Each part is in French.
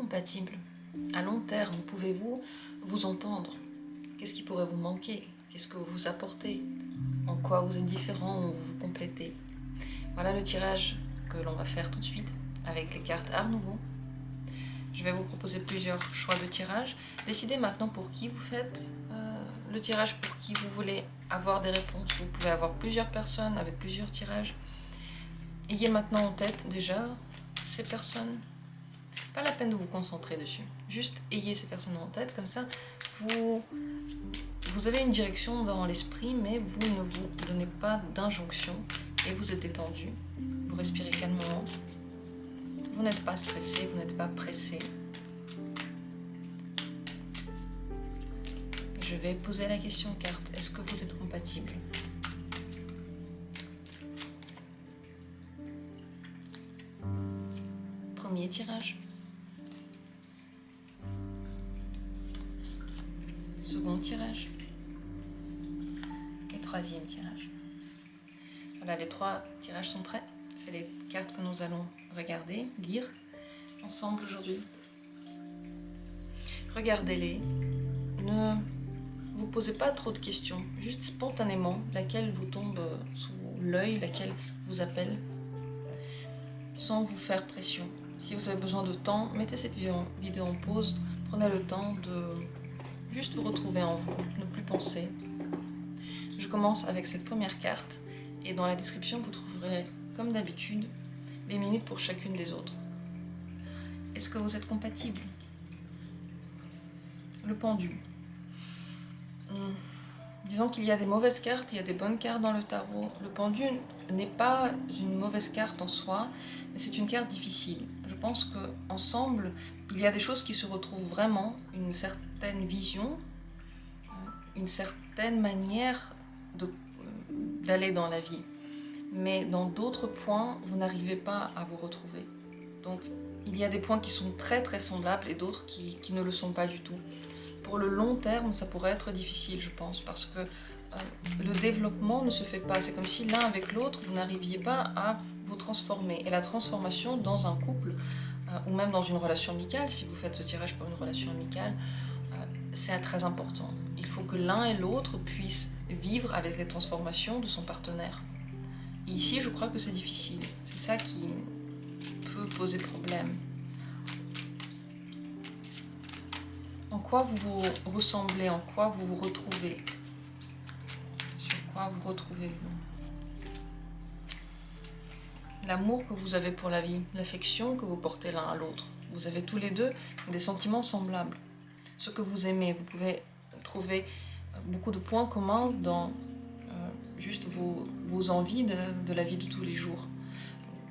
compatible? À long terme, pouvez-vous vous entendre? Qu'est-ce qui pourrait vous manquer? Qu'est-ce que vous apportez? En quoi vous êtes différent ou vous complétez? Voilà le tirage que l'on va faire tout de suite avec les cartes Art Nouveau. Je vais vous proposer plusieurs choix de tirage. Décidez maintenant pour qui vous faites le tirage, pour qui vous voulez avoir des réponses. Vous pouvez avoir plusieurs personnes avec plusieurs tirages. Ayez maintenant en tête déjà ces personnes. Pas la peine de vous concentrer dessus. Juste ayez ces personnes en tête, comme ça vous avez une direction dans l'esprit, mais vous ne vous donnez pas d'injonction et vous êtes détendu. Vous respirez calmement. Vous n'êtes pas stressé, vous n'êtes pas pressé. Je vais poser la question aux cartes. Est-ce que vous êtes compatible? Premier tirage. Second tirage. Et troisième tirage. Voilà, les trois tirages sont prêts. C'est les cartes que nous allons regarder, lire ensemble aujourd'hui. Regardez-les. Ne vous posez pas trop de questions. Juste spontanément, laquelle vous tombe sous l'œil, laquelle vous appelle, sans vous faire pression. Si vous avez besoin de temps, mettez cette vidéo en pause. Prenez le temps de juste vous retrouver en vous, ne plus penser. Je commence avec cette première carte et dans la description vous trouverez, comme d'habitude, les minutes pour chacune des autres. Est-ce que vous êtes compatible? Le pendule. Disons qu'il y a des mauvaises cartes, il y a des bonnes cartes dans le tarot. Le pendule n'est pas une mauvaise carte en soi, mais c'est une carte difficile. Je pense qu'ensemble, il y a des choses qui se retrouvent vraiment, une certaine vision, une certaine manière d'aller dans la vie. Mais dans d'autres points, vous n'arrivez pas à vous retrouver. Donc, il y a des points qui sont très très semblables et d'autres qui ne le sont pas du tout. Pour le long terme, ça pourrait être difficile, je pense, parce que le développement ne se fait pas. C'est comme si l'un avec l'autre, vous n'arriviez pas à vous transformer. Et la transformation dans un couple, ou même dans une relation amicale, si vous faites ce tirage pour une relation amicale, c'est très important. Il faut que l'un et l'autre puissent vivre avec les transformations de son partenaire. Et ici, je crois que c'est difficile. C'est ça qui peut poser problème. En quoi vous vous ressemblez? En quoi vous vous retrouvez? Sur quoi vous retrouvez-vous? L'amour que vous avez pour la vie, l'affection que vous portez l'un à l'autre. Vous avez tous les deux des sentiments semblables. Ce que vous aimez, vous pouvez trouver beaucoup de points communs dans juste vos envies de la vie de tous les jours.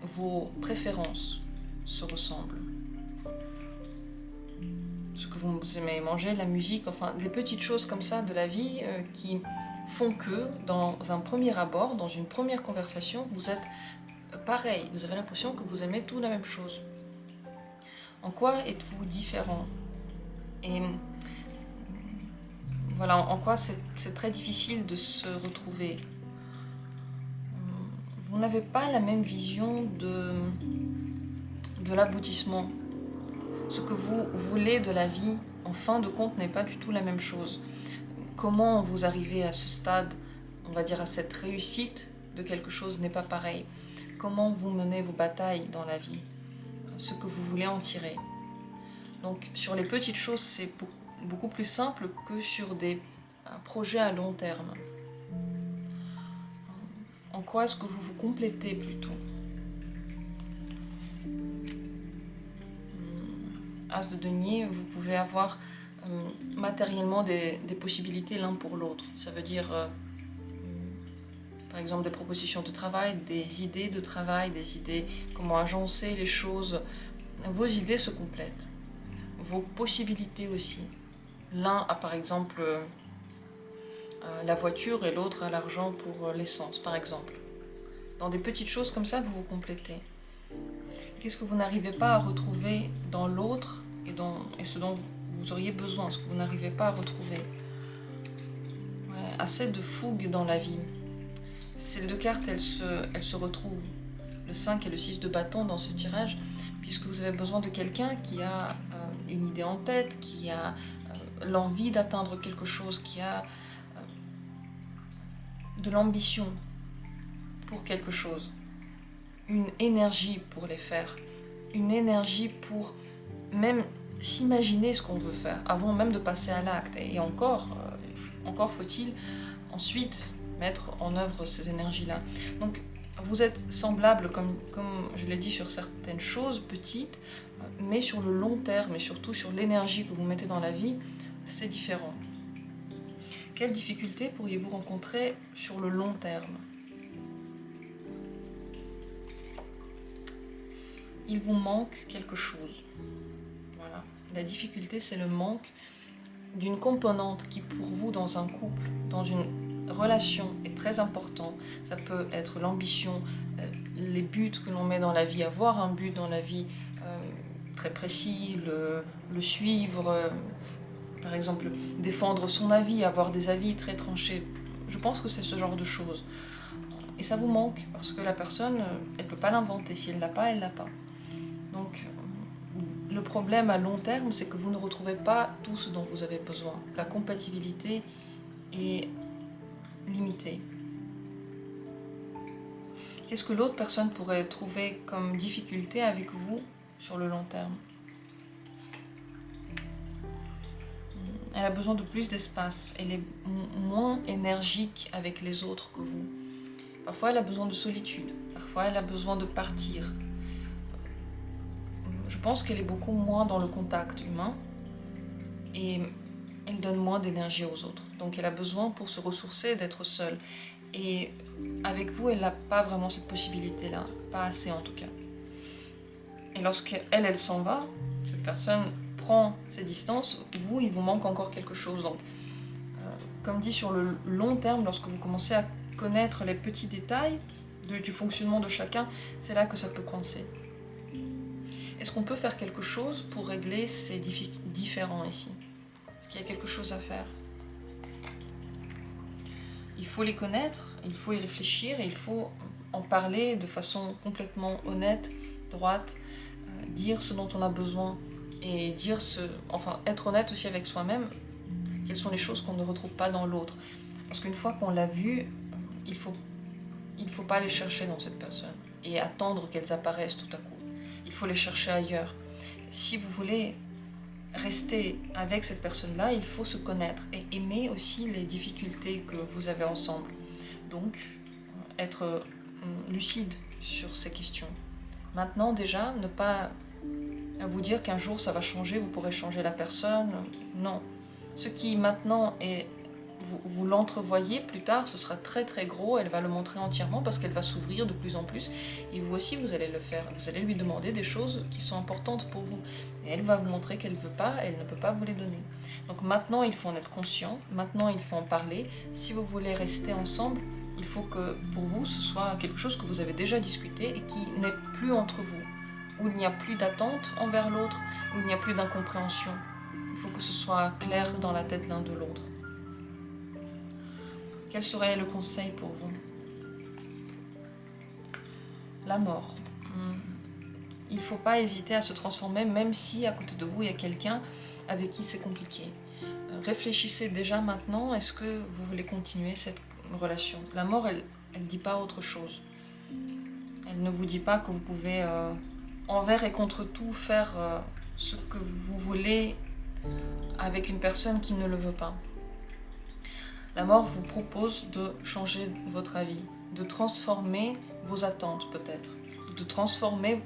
Vos préférences se ressemblent. Ce que vous aimez manger, la musique, enfin des petites choses comme ça de la vie qui font que dans un premier abord, dans une première conversation, vous êtes pareil, vous avez l'impression que vous aimez tout la même chose. En quoi êtes-vous différent? Et voilà, en quoi c'est très difficile de se retrouver. Vous n'avez pas la même vision de l'aboutissement. Ce que vous voulez de la vie, en fin de compte, n'est pas du tout la même chose. Comment vous arrivez à ce stade, on va dire à cette réussite de quelque chose n'est pas pareil. Comment vous menez vos batailles dans la vie, ce que vous voulez en tirer. Donc sur les petites choses, c'est beaucoup plus simple que sur des projets à long terme. En quoi est-ce que vous vous complétez plutôt? As de denier, vous pouvez avoir matériellement des possibilités l'un pour l'autre. Ça veut dire, par exemple, des propositions de travail, des idées de travail, des idées, comment agencer les choses. Vos idées se complètent. Vos possibilités aussi. L'un a par exemple la voiture et l'autre a l'argent pour l'essence, par exemple. Dans des petites choses comme ça, vous vous complétez. Qu'est-ce que vous n'arrivez pas à retrouver dans l'autre et ce dont vous auriez besoin, ce que vous n'arrivez pas à retrouver? Assez de fougue dans la vie. Ces deux cartes, elles se retrouvent. Le 5 et le 6 de bâton dans ce tirage, puisque vous avez besoin de quelqu'un qui a une idée en tête, qui a l'envie d'atteindre quelque chose, qui a de l'ambition pour quelque chose, une énergie pour les faire, une énergie pour même s'imaginer ce qu'on veut faire avant même de passer à l'acte. Et encore faut-il ensuite mettre en œuvre ces énergies-là. Donc vous êtes semblable, comme je l'ai dit, sur certaines choses petites, mais sur le long terme et surtout sur l'énergie que vous mettez dans la vie, c'est différent. Quelles difficultés pourriez-vous rencontrer sur le long terme? Il vous manque quelque chose. Voilà. La difficulté, c'est le manque d'une composante qui, pour vous, dans un couple, dans une relation, est très important. Ça peut être l'ambition, les buts que l'on met dans la vie, avoir un but dans la vie très précis, le suivre, par exemple, défendre son avis, avoir des avis très tranchés. Je pense que c'est ce genre de choses. Et ça vous manque, parce que la personne, elle ne peut pas l'inventer. Si elle ne l'a pas, elle ne l'a pas. Donc, le problème à long terme, c'est que vous ne retrouvez pas tout ce dont vous avez besoin. La compatibilité est limitée. Qu'est-ce que l'autre personne pourrait trouver comme difficulté avec vous sur le long terme? Elle a besoin de plus d'espace. Elle est moins énergique avec les autres que vous. Parfois, elle a besoin de solitude. Parfois, elle a besoin de partir. Je pense qu'elle est beaucoup moins dans le contact humain et elle donne moins d'énergie aux autres. Donc elle a besoin pour se ressourcer d'être seule. Et avec vous, elle n'a pas vraiment cette possibilité-là, pas assez en tout cas. Et lorsqu'elle s'en va, cette personne prend ses distances, vous, il vous manque encore quelque chose. Donc, comme dit, sur le long terme, lorsque vous commencez à connaître les petits détails du fonctionnement de chacun, c'est là que ça peut coincer. Est-ce qu'on peut faire quelque chose pour régler ces différends ici? Est-ce qu'il y a quelque chose à faire? Il faut les connaître, il faut y réfléchir et il faut en parler de façon complètement honnête, droite, dire ce dont on a besoin et être honnête aussi avec soi-même. Quelles sont les choses qu'on ne retrouve pas dans l'autre? Parce qu'une fois qu'on l'a vu, il faut pas les chercher dans cette personne et attendre qu'elles apparaissent tout à coup. Il faut les chercher ailleurs. Si vous voulez rester avec cette personne-là, il faut se connaître et aimer aussi les difficultés que vous avez ensemble. Donc, être lucide sur ces questions. Maintenant, déjà, ne pas vous dire qu'un jour ça va changer, vous pourrez changer la personne. Non. Ce qui maintenant est... Vous l'entrevoyez plus tard, ce sera très très gros, elle va le montrer entièrement parce qu'elle va s'ouvrir de plus en plus et vous aussi vous allez le faire, vous allez lui demander des choses qui sont importantes pour vous et elle va vous montrer qu'elle ne veut pas, elle ne peut pas vous les donner. Donc maintenant il faut en être conscient, maintenant il faut en parler. Si vous voulez rester ensemble, il faut que pour vous ce soit quelque chose que vous avez déjà discuté et qui n'est plus entre vous, où il n'y a plus d'attente envers l'autre, où il n'y a plus d'incompréhension. Il faut que ce soit clair dans la tête l'un de l'autre. Quel serait le conseil pour vous? La mort. Il ne faut pas hésiter à se transformer, même si à côté de vous il y a quelqu'un avec qui c'est compliqué. Réfléchissez déjà maintenant, est-ce que vous voulez continuer cette relation? La mort, elle ne dit pas autre chose. Elle ne vous dit pas que vous pouvez envers et contre tout faire ce que vous voulez avec une personne qui ne le veut pas. La mort vous propose de changer votre avis, de transformer vos attentes peut-être, de transformer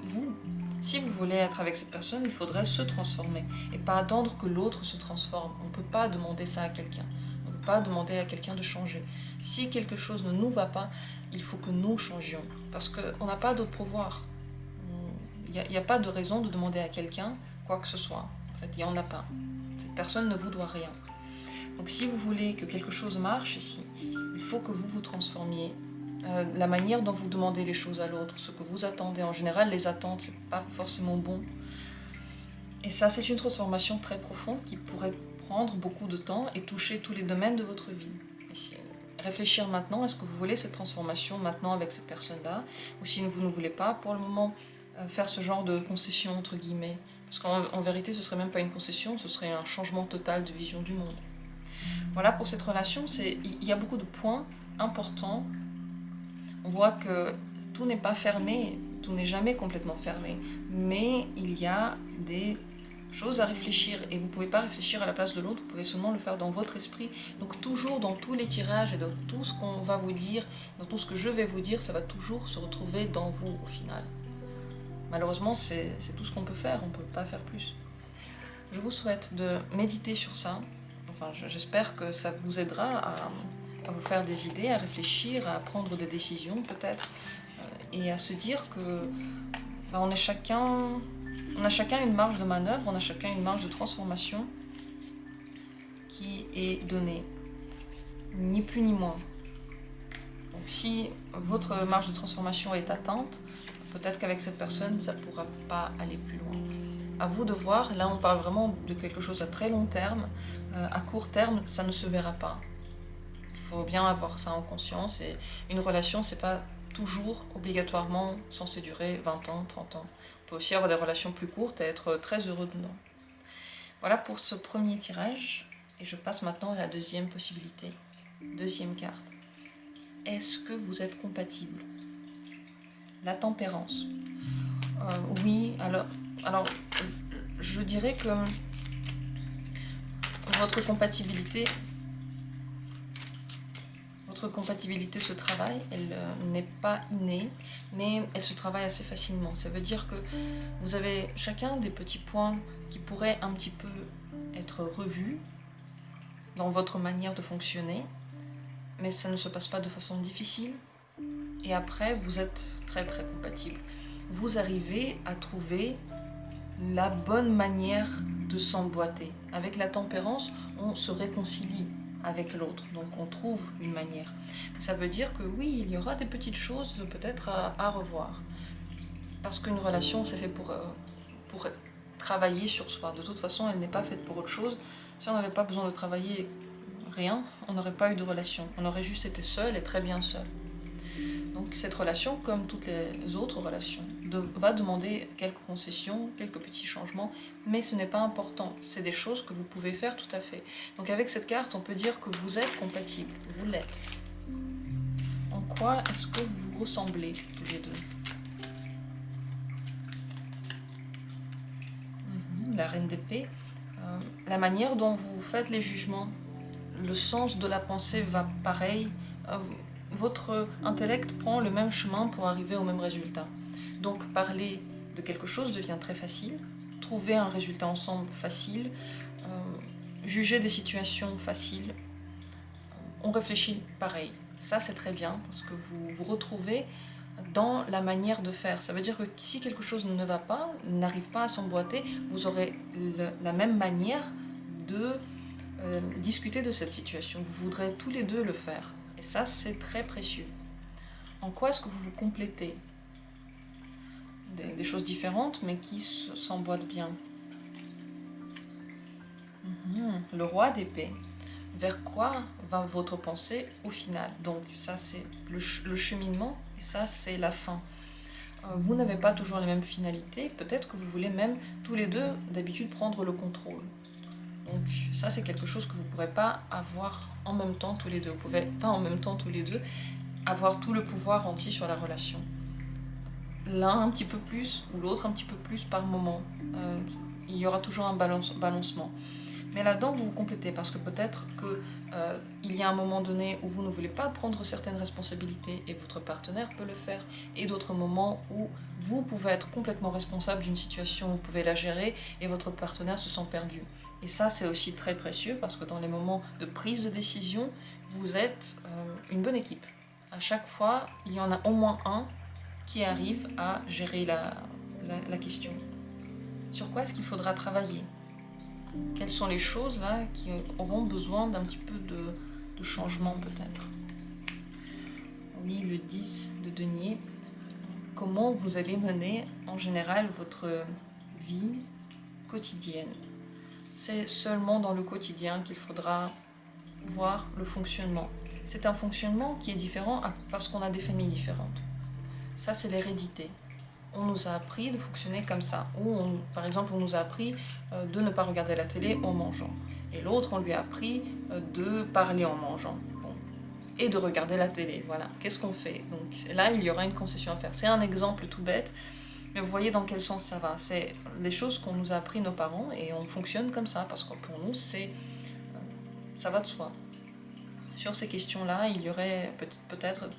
vous. Si vous voulez être avec cette personne, il faudrait se transformer et pas attendre que l'autre se transforme. On ne peut pas demander ça à quelqu'un. On ne peut pas demander à quelqu'un de changer. Si quelque chose ne nous va pas, il faut que nous changions parce qu'on n'a pas d'autre pouvoir. Il n'y a pas de raison de demander à quelqu'un quoi que ce soit. En fait, il n'y en a pas. Cette personne ne vous doit rien. Donc si vous voulez que quelque chose marche ici, il faut que vous vous transformiez. La manière dont vous demandez les choses à l'autre, ce que vous attendez. En général, les attentes, c'est pas forcément bon. Et ça, c'est une transformation très profonde qui pourrait prendre beaucoup de temps et toucher tous les domaines de votre vie. Réfléchir maintenant, est-ce que vous voulez cette transformation maintenant avec cette personne-là? Ou si vous ne voulez pas, pour le moment, faire ce genre de concession, entre guillemets, Parce qu'en vérité, ce serait même pas une concession, ce serait un changement total de vision du monde. Voilà, pour cette relation, il y a beaucoup de points importants. On voit que tout n'est pas fermé, tout n'est jamais complètement fermé, mais il y a des choses à réfléchir, et vous ne pouvez pas réfléchir à la place de l'autre, vous pouvez seulement le faire dans votre esprit. Donc toujours dans tous les tirages et dans tout ce qu'on va vous dire, dans tout ce que je vais vous dire, ça va toujours se retrouver dans vous au final. Malheureusement, c'est tout ce qu'on peut faire, on ne peut pas faire plus. Je vous souhaite de méditer sur ça. Enfin, j'espère que ça vous aidera à vous faire des idées, à réfléchir, à prendre des décisions peut-être, et à se dire que on a chacun une marge de manœuvre, on a chacun une marge de transformation qui est donnée, ni plus ni moins. Donc si votre marge de transformation est atteinte, peut-être qu'avec cette personne, ça ne pourra pas aller plus loin. À vous de voir, là on parle vraiment de quelque chose à très long terme. À court terme, ça ne se verra pas. Il faut bien avoir ça en conscience, et une relation, c'est pas toujours obligatoirement censé durer 20 ans, 30 ans. On peut aussi avoir des relations plus courtes et être très heureux dedans. Voilà pour ce premier tirage, et je passe maintenant à la deuxième possibilité. Deuxième carte. Est-ce que vous êtes compatible? La tempérance. Oui, alors, je dirais que votre compatibilité se travaille, elle n'est pas innée, mais elle se travaille assez facilement. Ça veut dire que vous avez chacun des petits points qui pourraient un petit peu être revus dans votre manière de fonctionner, mais ça ne se passe pas de façon difficile. Et après, vous êtes très très compatibles. Vous arrivez à trouver la bonne manière de s'emboîter. Avec la tempérance, on se réconcilie avec l'autre, donc on trouve une manière. Ça veut dire que oui, il y aura des petites choses peut-être à revoir. Parce qu'une relation, c'est fait pour travailler sur soi. De toute façon, elle n'est pas faite pour autre chose. Si on n'avait pas besoin de travailler rien, on n'aurait pas eu de relation. On aurait juste été seul et très bien seul. Donc cette relation, comme toutes les autres relations, va demander quelques concessions, quelques petits changements, mais ce n'est pas important. C'est des choses que vous pouvez faire tout à fait. Donc avec cette carte, on peut dire que vous êtes compatibles, vous l'êtes. En quoi est-ce que vous vous ressemblez tous les deux? La reine d'épée. La manière dont vous faites les jugements, le sens de la pensée va pareil. Votre intellect prend le même chemin pour arriver au même résultat. Donc parler de quelque chose devient très facile, trouver un résultat ensemble facile, juger des situations faciles, on réfléchit pareil. Ça c'est très bien parce que vous vous retrouvez dans la manière de faire. Ça veut dire que si quelque chose ne va pas, n'arrive pas à s'emboîter, vous aurez la même manière de discuter de cette situation. Vous voudrez tous les deux le faire. Et ça, c'est très précieux. En quoi est-ce que vous vous complétez? Des choses différentes, mais qui s'emboîtent bien. Le roi d'épée. Vers quoi va votre pensée au final? Donc ça, c'est le cheminement, et ça, c'est la fin. Vous n'avez pas toujours les mêmes finalités. Peut-être que vous voulez même tous les deux, d'habitude, prendre le contrôle. Donc ça, c'est quelque chose que vous ne pourrez pas avoir en même temps tous les deux. Vous ne pouvez pas en même temps tous les deux avoir tout le pouvoir entier sur la relation. L'un un petit peu plus ou l'autre un petit peu plus par moment. Il y aura toujours un balancement. Mais là-dedans, vous vous complétez parce que peut-être qu'il y a un moment donné où vous ne voulez pas prendre certaines responsabilités et votre partenaire peut le faire. Et d'autres moments où vous pouvez être complètement responsable d'une situation, vous pouvez la gérer et votre partenaire se sent perdu. Et ça, c'est aussi très précieux parce que dans les moments de prise de décision, vous êtes une bonne équipe. À chaque fois, il y en a au moins un qui arrive à gérer la question. Sur quoi est-ce qu'il faudra travailler? Quelles sont les choses là qui auront besoin d'un petit peu de changement peut-être? Oui, le 10 de denier. Comment vous allez mener en général votre vie quotidienne? C'est seulement dans le quotidien qu'il faudra voir le fonctionnement. C'est un fonctionnement qui est différent parce qu'on a des familles différentes. Ça, c'est l'hérédité. on nous a appris de fonctionner comme ça. Ou par exemple, on nous a appris de ne pas regarder la télé en mangeant. Et l'autre, on lui a appris de parler en mangeant. Bon. Et de regarder la télé. Voilà. Qu'est-ce qu'on fait? Donc là, il y aura une concession à faire. C'est un exemple tout bête, mais vous voyez dans quel sens ça va. C'est les choses qu'on nous a appris nos parents et on fonctionne comme ça parce que pour nous, ça va de soi. Sur ces questions-là, il y aurait peut-être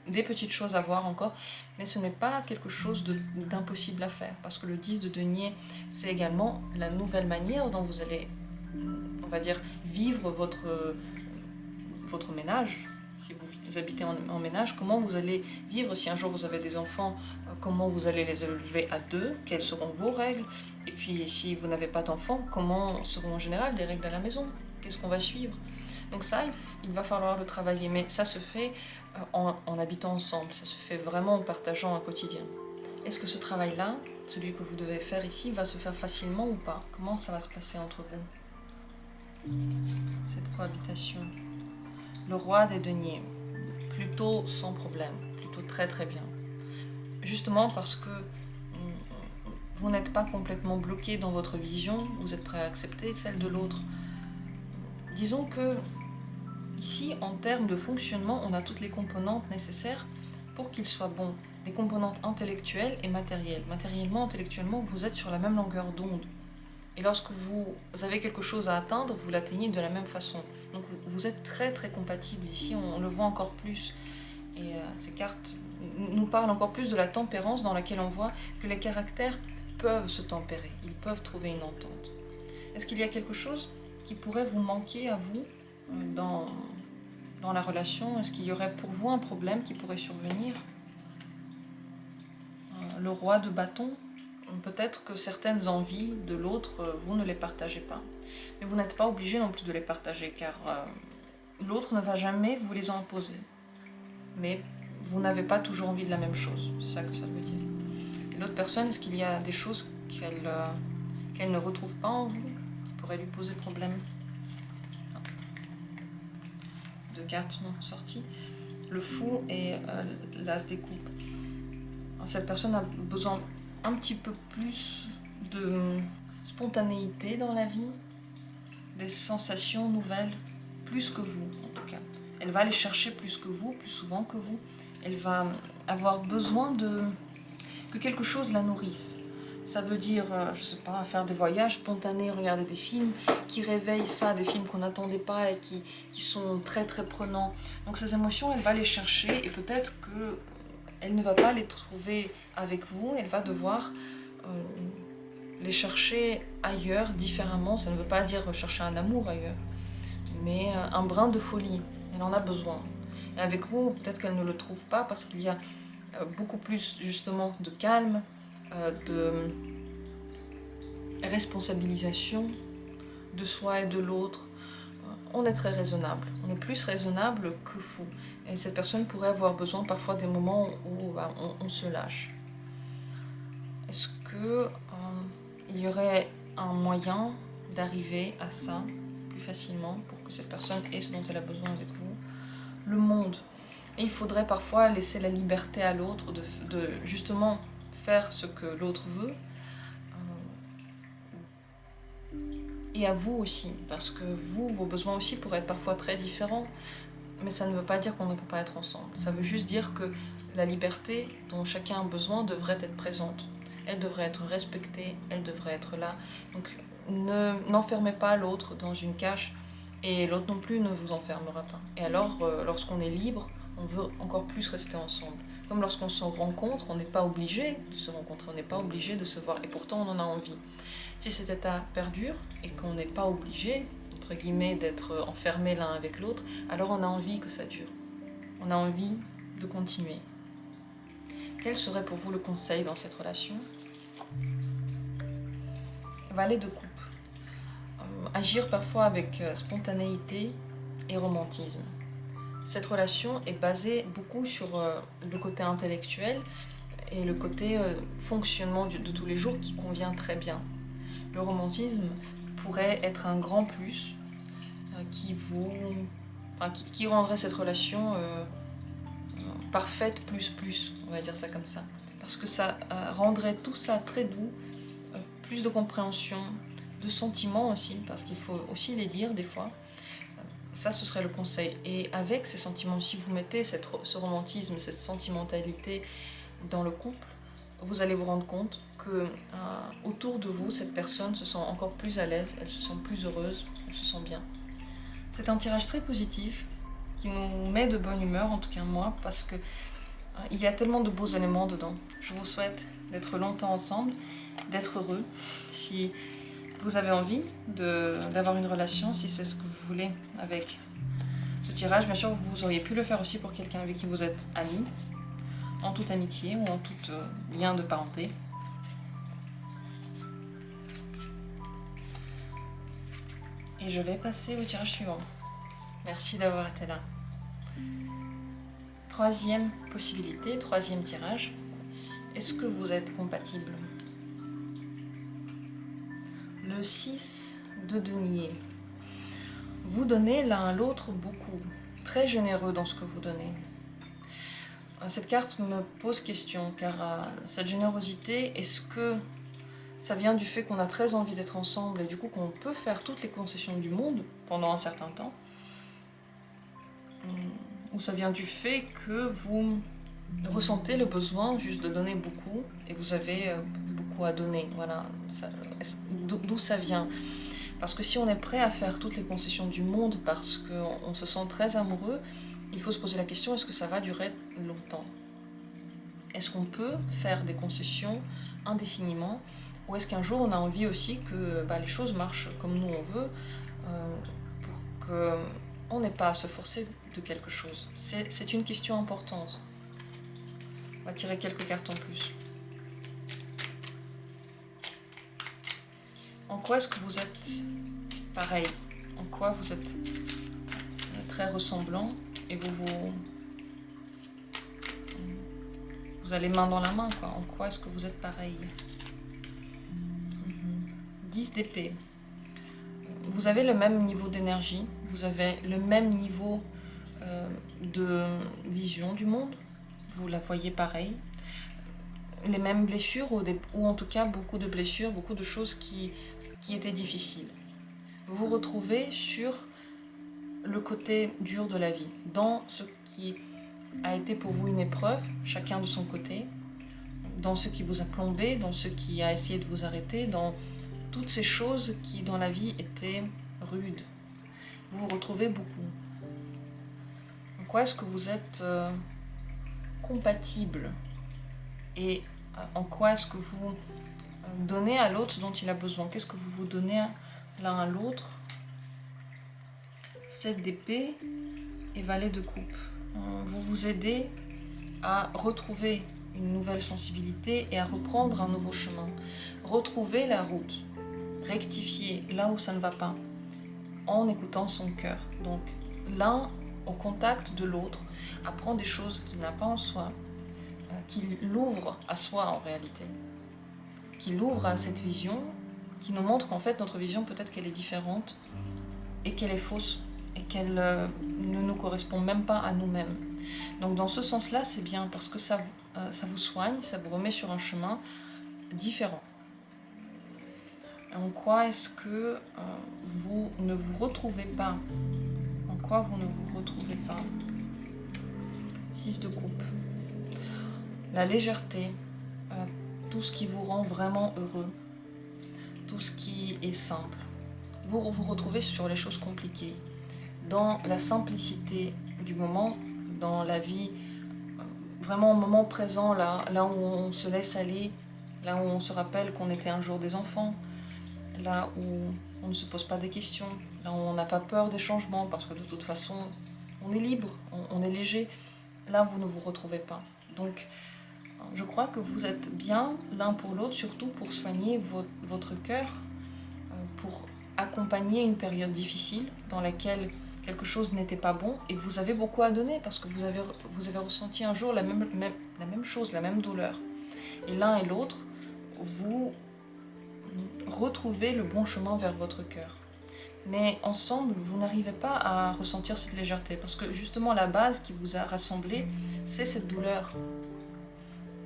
des petites choses à voir encore, mais ce n'est pas quelque chose d'impossible à faire, parce que le 10 de denier, c'est également la nouvelle manière dont vous allez, on va dire, vivre votre ménage. Si vous habitez en ménage, comment vous allez vivre si un jour vous avez des enfants, comment vous allez les élever à deux, quelles seront vos règles, et puis si vous n'avez pas d'enfants, comment seront en général les règles à la maison, qu'est-ce qu'on va suivre. Donc ça, il va falloir le travailler, mais ça se fait en habitant ensemble, ça se fait vraiment en partageant un quotidien. Est-ce que ce travail-là, celui que vous devez faire ici, va se faire facilement ou pas? Comment ça va se passer entre vous, cette cohabitation? Le roi des deniers, plutôt sans problème, plutôt très très bien. Justement parce que vous n'êtes pas complètement bloqué dans votre vision, vous êtes prêt à accepter celle de l'autre. Disons que ici, en termes de fonctionnement, on a toutes les composantes nécessaires pour qu'il soit bon. Les composantes intellectuelles et matérielles. Matériellement, intellectuellement, vous êtes sur la même longueur d'onde. Et lorsque vous avez quelque chose à atteindre, vous l'atteignez de la même façon. Donc vous êtes très très compatibles ici, on le voit encore plus. Et ces cartes nous parlent encore plus de la tempérance dans laquelle on voit que les caractères peuvent se tempérer, ils peuvent trouver une entente. Est-ce qu'il y a quelque chose qui pourrait vous manquer à vous dans la relation? Est-ce qu'il y aurait pour vous un problème qui pourrait survenir? Le roi de bâton, peut-être que certaines envies de l'autre, vous ne les partagez pas. Mais vous n'êtes pas obligé non plus de les partager, car l'autre ne va jamais vous les imposer. Mais vous n'avez pas toujours envie de la même chose, c'est ça que ça veut dire. Et l'autre personne, est-ce qu'il y a des choses qu'elle ne retrouve pas en vous, qui pourraient lui poser problème? Deux cartes sont sorties, le fou et l'as des coupes. Alors, cette personne a besoin un petit peu plus de spontanéité dans la vie, des sensations nouvelles, plus que vous en tout cas. Elle va les chercher plus que vous, plus souvent que vous. Elle va avoir besoin que quelque chose la nourrisse. Ça veut dire, je sais pas, faire des voyages spontanés, regarder des films qui réveillent ça, des films qu'on n'attendait pas et qui sont très très prenants. Donc ces émotions, elle va les chercher et peut-être qu'elle ne va pas les trouver avec vous, elle va devoir les chercher ailleurs, différemment. Ça ne veut pas dire chercher un amour ailleurs, mais un brin de folie. Elle en a besoin. Et avec vous, peut-être qu'elle ne le trouve pas parce qu'il y a beaucoup plus justement de calme, de responsabilisation de soi et de l'autre. On est très raisonnable. On est plus raisonnable que fou. Et cette personne pourrait avoir besoin parfois des moments où on se lâche. Est-ce que il y aurait un moyen d'arriver à ça plus facilement pour que cette personne ait ce dont elle a besoin avec vous? Le monde. Et il faudrait parfois laisser la liberté à l'autre de justement faire ce que l'autre veut. Et à vous aussi, parce que vos besoins aussi pourraient être parfois très différents, mais ça ne veut pas dire qu'on ne peut pas être ensemble. Ça veut juste dire que la liberté dont chacun a besoin devrait être présente. Elle devrait être respectée, elle devrait être là. Donc n'enfermez pas l'autre dans une cage, et l'autre non plus ne vous enfermera pas. Et alors, lorsqu'on est libre, on veut encore plus rester ensemble. Comme lorsqu'on se rencontre, on n'est pas obligé de se rencontrer, on n'est pas obligé de se voir, et pourtant on en a envie. Si cet état perdure, et qu'on n'est pas obligé, entre guillemets, d'être enfermés l'un avec l'autre, alors on a envie que ça dure. On a envie de continuer. Quel serait pour vous le conseil dans cette relation? Valet de coupe. Agir parfois avec spontanéité et romantisme. Cette relation est basée beaucoup sur le côté intellectuel et le côté fonctionnement de tous les jours qui convient très bien. Le romantisme pourrait être un grand plus qui rendrait cette relation parfaite plus, on va dire ça comme ça. parce que ça rendrait tout ça très doux, plus de compréhension, de sentiments aussi, parce qu'il faut aussi les dire des fois. Ça, ce serait le conseil. Et avec ces sentiments, si vous mettez ce romantisme, cette sentimentalité dans le couple, vous allez vous rendre compte que autour de vous, cette personne se sent encore plus à l'aise, elle se sent plus heureuse, elle se sent bien. C'est un tirage très positif qui nous met de bonne humeur, en tout cas moi, parce que il y a tellement de beaux éléments dedans. Je vous souhaite d'être longtemps ensemble, d'être heureux. Si vous avez envie d'avoir une relation, si c'est ce que vous voulez avec ce tirage, bien sûr, vous auriez pu le faire aussi pour quelqu'un avec qui vous êtes amis, en toute amitié ou en tout lien de parenté. Et je vais passer au tirage suivant. Merci d'avoir été là. Troisième possibilité, troisième tirage. Est-ce que vous êtes compatibles? Le 6 de denier. Vous donnez l'un à l'autre beaucoup, très généreux dans ce que vous donnez. Cette carte me pose question, car cette générosité, est-ce que ça vient du fait qu'on a très envie d'être ensemble et du coup qu'on peut faire toutes les concessions du monde pendant un certain temps? Ou ça vient du fait que vous ressentez le besoin juste de donner beaucoup et vous avez beaucoup à donner? Voilà, d'où ça vient? Parce que si on est prêt à faire toutes les concessions du monde parce qu'on se sent très amoureux, il faut se poser la question, est-ce que ça va durer longtemps? Est-ce qu'on peut faire des concessions indéfiniment? Ou est-ce qu'un jour on a envie aussi que les choses marchent comme nous on veut, pour qu'on n'ait pas à se forcer de quelque chose? C'est une question importante. On va tirer quelques cartes en plus. En quoi est-ce que vous êtes pareil? En quoi vous êtes très ressemblants et vous allez main dans la main, quoi. En quoi est-ce que vous êtes pareil? 10 d'épée. Vous avez le même niveau d'énergie, vous avez le même niveau de vision du monde, vous la voyez pareil, les mêmes blessures ou en tout cas beaucoup de blessures, beaucoup de choses qui étaient difficiles. Vous vous retrouvez sur le côté dur de la vie, dans ce qui a été pour vous une épreuve, chacun de son côté, dans ce qui vous a plombé, dans ce qui a essayé de vous arrêter, dans toutes ces choses qui dans la vie étaient rudes. Vous vous retrouvez beaucoup. En quoi est-ce que vous êtes compatible? Et en quoi est-ce que vous donnez à l'autre ce dont il a besoin? Qu'est-ce que vous vous donnez l'un à l'autre? 7 d'épée et valet de coupe. Vous vous aidez à retrouver une nouvelle sensibilité et à reprendre un nouveau chemin. Retrouver la route, rectifier là où ça ne va pas, en écoutant son cœur. Donc l'un au contact de l'autre apprend des choses qu'il n'a pas en soi, qui l'ouvre à soi en réalité, qui l'ouvre à cette vision, qui nous montre qu'en fait notre vision peut-être qu'elle est différente et qu'elle est fausse et qu'elle ne nous correspond même pas à nous-mêmes. Donc dans ce sens-là, c'est bien parce que ça vous soigne, ça vous remet sur un chemin différent. En quoi est-ce que vous ne vous retrouvez pas? En quoi vous ne vous retrouvez pas? 6 de coupe. La légèreté, tout ce qui vous rend vraiment heureux, tout ce qui est simple. Vous vous retrouvez sur les choses compliquées, dans la simplicité du moment, dans la vie, vraiment au moment présent, là où on se laisse aller, là où on se rappelle qu'on était un jour des enfants, là où on ne se pose pas des questions, là où on n'a pas peur des changements, parce que de toute façon, on est libre, on est léger. Là, vous ne vous retrouvez pas. Donc, je crois que vous êtes bien l'un pour l'autre, surtout pour soigner votre cœur, pour accompagner une période difficile dans laquelle quelque chose n'était pas bon et vous avez beaucoup à donner parce que vous avez ressenti un jour la même chose, la même douleur. Et l'un et l'autre, vous retrouvez le bon chemin vers votre cœur. Mais ensemble, vous n'arrivez pas à ressentir cette légèreté parce que justement la base qui vous a rassemblé, c'est cette douleur.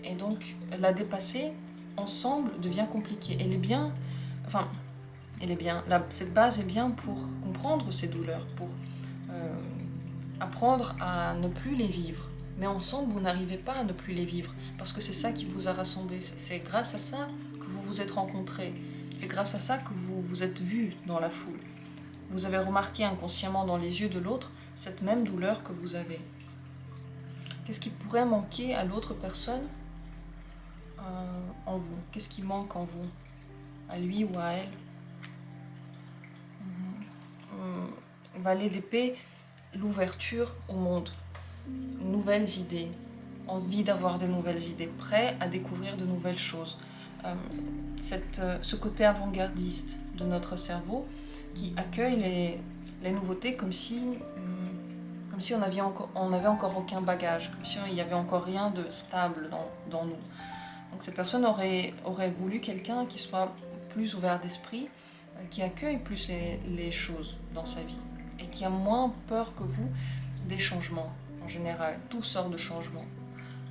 Et donc, la dépasser ensemble devient compliqué. Enfin, cette base est bien pour comprendre ces douleurs, pour euh, apprendre à ne plus les vivre. Mais ensemble, vous n'arrivez pas à ne plus les vivre, parce que c'est ça qui vous a rassemblés. C'est grâce à ça que vous vous êtes rencontrés. C'est grâce à ça que vous vous êtes vus dans la foule. Vous avez remarqué inconsciemment dans les yeux de l'autre cette même douleur que vous avez. Qu'est-ce qui pourrait manquer à l'autre personne en vous? Qu'est-ce qui manque en vous? À lui ou à elle? Valet d'épée, l'ouverture au monde, nouvelles idées, envie d'avoir de nouvelles idées, prêt à découvrir de nouvelles choses. Ce côté avant-gardiste de notre cerveau qui accueille les nouveautés comme si on n'avait encore aucun bagage, comme si il n'y avait encore rien de stable dans nous. Donc ces personnes auraient voulu quelqu'un qui soit plus ouvert d'esprit, qui accueille plus les choses dans sa vie et qui a moins peur que vous des changements en général, toutes sortes de changements,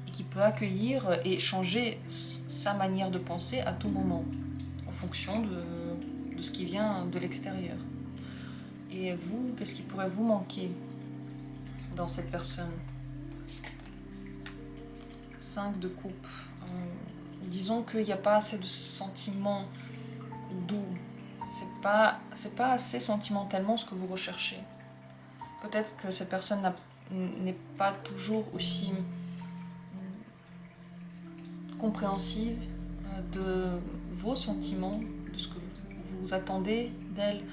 et qui peut accueillir et changer sa manière de penser à tout moment en fonction de ce qui vient de l'extérieur. Et vous, qu'est-ce qui pourrait vous manquer dans cette personne? 5 de coupe. Disons qu'il n'y a pas assez de sentiments doux. C'est pas assez sentimentalement ce que vous recherchez. Peut-être que cette personne n'est pas toujours aussi compréhensive de vos sentiments, de ce que vous attendez d'elle,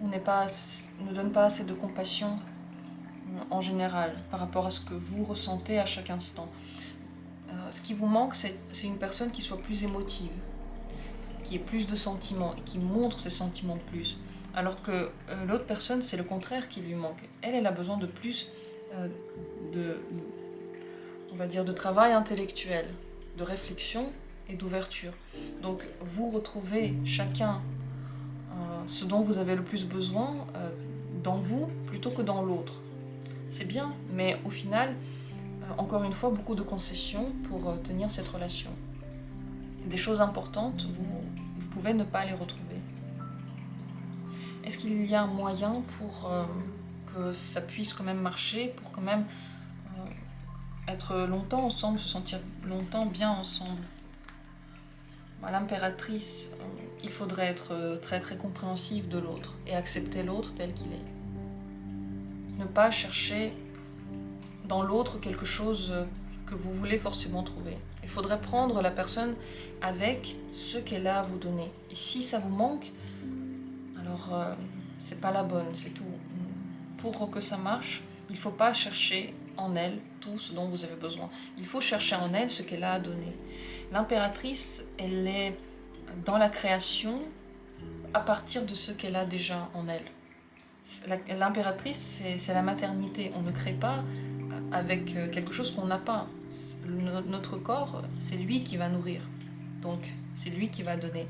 ou ne donne pas assez de compassion en général par rapport à ce que vous ressentez à chaque instant. Ce qui vous manque, c'est une personne qui soit plus émotive, qui ait plus de sentiments et qui montre ses sentiments plus. Alors que l'autre personne, c'est le contraire qui lui manque. Elle a besoin de plus on va dire, de travail intellectuel, de réflexion et d'ouverture. Donc vous retrouvez chacun ce dont vous avez le plus besoin dans vous plutôt que dans l'autre. C'est bien, mais au final, encore une fois, beaucoup de concessions pour tenir cette relation. Des choses importantes, vous pouvez ne pas les retrouver. Est-ce qu'il y a un moyen pour que ça puisse quand même marcher, pour quand même être longtemps ensemble, se sentir longtemps bien ensemble? L'impératrice, il faudrait être très très compréhensif de l'autre et accepter l'autre tel qu'il est. Ne pas chercher dans l'autre quelque chose que vous voulez forcément trouver. Il faudrait prendre la personne avec ce qu'elle a à vous donner. Et si ça vous manque, alors c'est pas la bonne, c'est tout. Pour que ça marche, il ne faut pas chercher en elle tout ce dont vous avez besoin. Il faut chercher en elle ce qu'elle a à donner. L'impératrice, elle est dans la création à partir de ce qu'elle a déjà en elle. L'impératrice, c'est la maternité. On ne crée pas avec quelque chose qu'on n'a pas. Notre corps, c'est lui qui va nourrir. Donc, c'est lui qui va donner.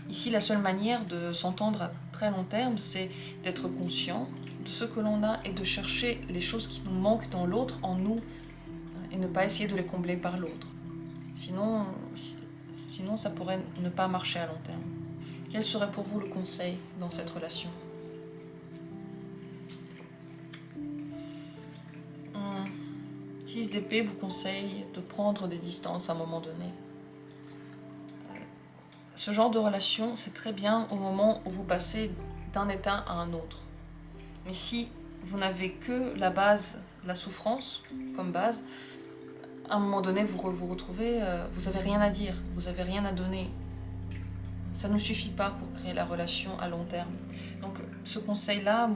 Ici, la seule manière de s'entendre à très long terme, c'est d'être conscient de ce que l'on a et de chercher les choses qui nous manquent dans l'autre, en nous, et ne pas essayer de les combler par l'autre. Sinon, ça pourrait ne pas marcher à long terme. Quel serait pour vous le conseil dans cette relation? 6 d'épée vous conseille de prendre des distances à un moment donné. Ce genre de relation, c'est très bien au moment où vous passez d'un état à un autre. Mais si vous n'avez que la base, la souffrance comme base, à un moment donné, vous vous retrouvez, vous n'avez rien à dire, vous n'avez rien à donner. Ça ne suffit pas pour créer la relation à long terme. Donc ce conseil-là,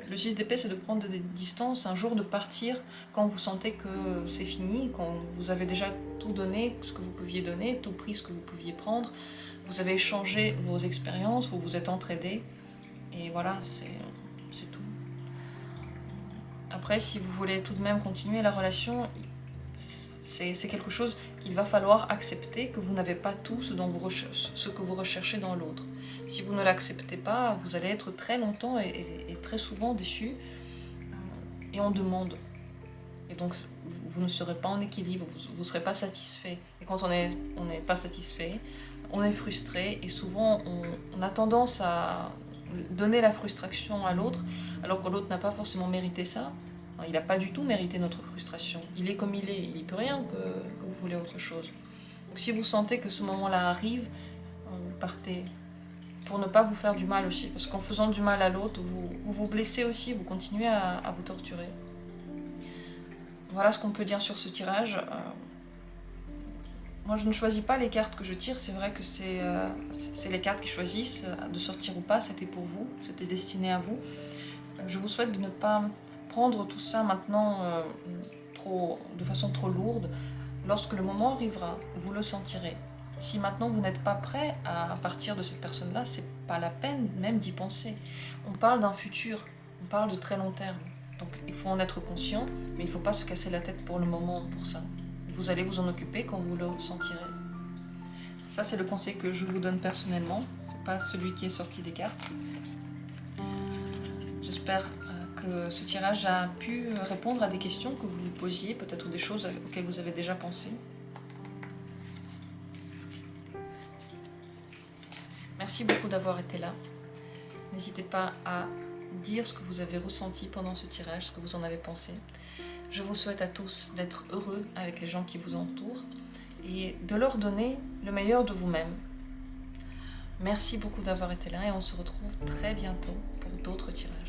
le 6 d'épée, c'est de prendre des distances, un jour de partir quand vous sentez que c'est fini, quand vous avez déjà tout donné, ce que vous pouviez donner, tout pris ce que vous pouviez prendre, vous avez échangé vos expériences, vous vous êtes entraidés, et voilà, c'est tout. Après, si vous voulez tout de même continuer la relation, c'est quelque chose qu'il va falloir accepter, que vous n'avez pas tout ce que vous recherchez dans l'autre. Si vous ne l'acceptez pas, vous allez être très longtemps et très souvent déçu et en demande. Et donc vous ne serez pas en équilibre, vous ne serez pas satisfait. Et quand on n'est pas satisfait, on est frustré et souvent on a tendance à donner la frustration à l'autre alors que l'autre n'a pas forcément mérité ça. Il n'a pas du tout mérité notre frustration. Il est comme il est, il n'y peut rien que vous voulez autre chose. Donc si vous sentez que ce moment-là arrive, partez pour ne pas vous faire du mal aussi. Parce qu'en faisant du mal à l'autre, vous vous blessez aussi, vous continuez à vous torturer. Voilà ce qu'on peut dire sur ce tirage. Moi, je ne choisis pas les cartes que je tire. C'est vrai que c'est les cartes qui choisissent de sortir ou pas. C'était pour vous, c'était destiné à vous. Je vous souhaite de ne pas prendre tout ça maintenant de façon trop lourde. Lorsque le moment arrivera, vous le sentirez. Si maintenant vous n'êtes pas prêt à partir de cette personne-là, c'est pas la peine même d'y penser. On parle d'un futur, on parle de très long terme. Donc il faut en être conscient, mais il ne faut pas se casser la tête pour le moment pour ça. Vous allez vous en occuper quand vous le sentirez. Ça, c'est le conseil que je vous donne personnellement. C'est pas celui qui est sorti des cartes. J'espère que ce tirage a pu répondre à des questions que vous vous posiez, peut-être des choses auxquelles vous avez déjà pensé. Merci beaucoup d'avoir été là. N'hésitez pas à dire ce que vous avez ressenti pendant ce tirage, ce que vous en avez pensé. Je vous souhaite à tous d'être heureux avec les gens qui vous entourent et de leur donner le meilleur de vous-même. Merci beaucoup d'avoir été là et on se retrouve très bientôt pour d'autres tirages.